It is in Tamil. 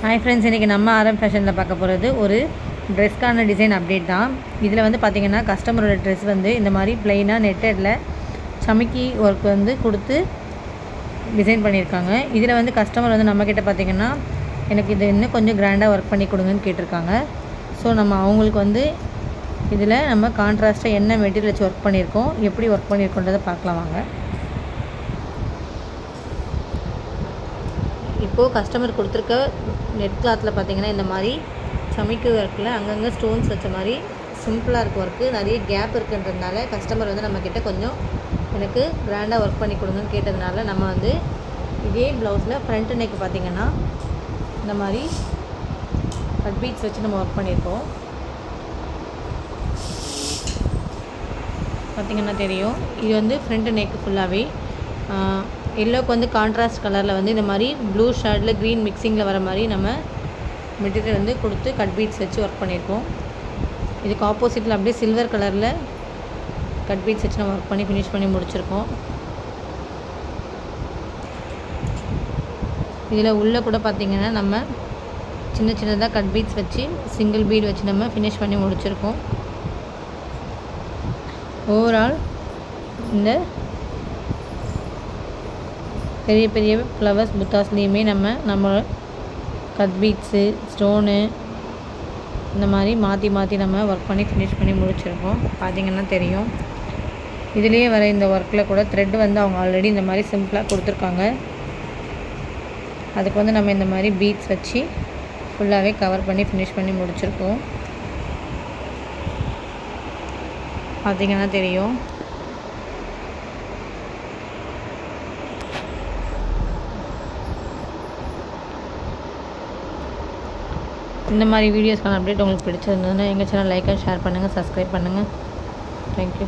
ஹாய் ஃப்ரெண்ட்ஸ், இன்றைக்கி நம்ம ஆரம் ஃபேஷனில் பார்க்க போகிறது ஒரு ட்ரெஸ்க்கான டிசைன் அப்டேட் தான். இதில் வந்து பார்த்திங்கன்னா கஸ்டமரோட ட்ரெஸ் வந்து இந்த மாதிரி ப்ளைனாக நெட்டடில் சமிக்கி ஒர்க் வந்து கொடுத்து டிசைன் பண்ணியிருக்காங்க. இதில் வந்து கஸ்டமர் வந்து நம்மக்கிட்ட பார்த்திங்கன்னா எனக்கு இது இன்னும் கொஞ்சம் கிராண்டாக ஒர்க் பண்ணி கொடுங்கன்னு கேட்டிருக்காங்க. ஸோ நம்ம அவங்களுக்கு வந்து இதில் நம்ம கான்ட்ராஸ்ட்டாக என்ன மெட்டீரியல் வச்சு ஒர்க் பண்ணியிருக்கோம், எப்படி ஒர்க் பண்ணியிருக்கோன்றதை பார்க்கலாம் வாங்க. இப்போது கஸ்டமர் கொடுத்துருக்க நெட் கிளாத்தில் பார்த்திங்கன்னா இந்த மாதிரி சமிக்கு ஒர்க்கில் அங்கங்கே ஸ்டோன்ஸ் வச்ச மாதிரி சிம்பிளாக இருக்க ஒர்க்கு, நிறைய கேப் இருக்குன்றதுனால கஸ்டமர் வந்து நம்மக்கிட்ட கொஞ்சம் எனக்கு கிராண்டாக ஒர்க் பண்ணி கொடுங்கன்னு கேட்டதுனால நம்ம வந்து இதே ப்ளவுஸில் ஃப்ரண்ட் நெக் பார்த்திங்கன்னா இந்த மாதிரி கட் பீட்ஸ் வச்சு நம்ம ஒர்க் பண்ணியிருக்கோம். பார்த்திங்கன்னா தெரியும், இது வந்து ஃப்ரண்ட் நெக் ஃபுல்லாகவே எல்லோக்கு வந்து கான்ட்ராஸ்ட் கலரில் வந்து இந்த மாதிரி ப்ளூ ஷேடில் க்ரீன் மிக்சிங்கில் வர மாதிரி நம்ம மெட்டீரியல் வந்து கொடுத்து கட் பீட்ஸ் வச்சு ஒர்க் பண்ணியிருக்கோம். இதுக்கு ஆப்போசிட்டில் அப்படியே சில்வர் கலரில் கட் பீட்ஸ் வச்சு நம்ம ஒர்க் பண்ணி ஃபினிஷ் பண்ணி முடிச்சிருக்கோம். இதில் உள்ளே கூட பார்த்திங்கன்னா நம்ம சின்ன சின்னதாக கட் பீட்ஸ் வச்சு சிங்கிள் பீட் வச்சு நம்ம ஃபினிஷ் பண்ணி முடிச்சிருக்கோம். ஓவரால் இந்த பெரிய பெரிய ஃப்ளவர்ஸ் புத்தாஸ்லேயுமே நம்ம கட் பீட்ஸு ஸ்டோனு இந்த மாதிரி மாற்றி மாற்றி நம்ம ஒர்க் பண்ணி ஃபினிஷ் பண்ணி முடிச்சிருக்கோம். பார்த்திங்கன்னா தெரியும், இதுலேயே வர இந்த ஒர்க்கில் கூட த்ரெட் வந்து அவங்க ஆல்ரெடி இந்த மாதிரி சிம்பிளாக கொடுத்துருக்காங்க. அதுக்கு வந்து நம்ம இந்த மாதிரி பீட்ஸ் வச்சு ஃபுல்லாகவே கவர் பண்ணி ஃபினிஷ் பண்ணி முடிச்சிருக்கோம். பார்த்திங்கன்னா தெரியும். இந்த மாதிரி வீடியோஸ்க்கான அப்டேட் உங்களுக்கு பிடிச்சிருந்ததுன்னா எங்கள் சேனல் லைக் அண்ட் ஷேர் பண்ணுங்கள், சப்ஸ்கிரைப் பண்ணுங்கள். தேங்க்யூ.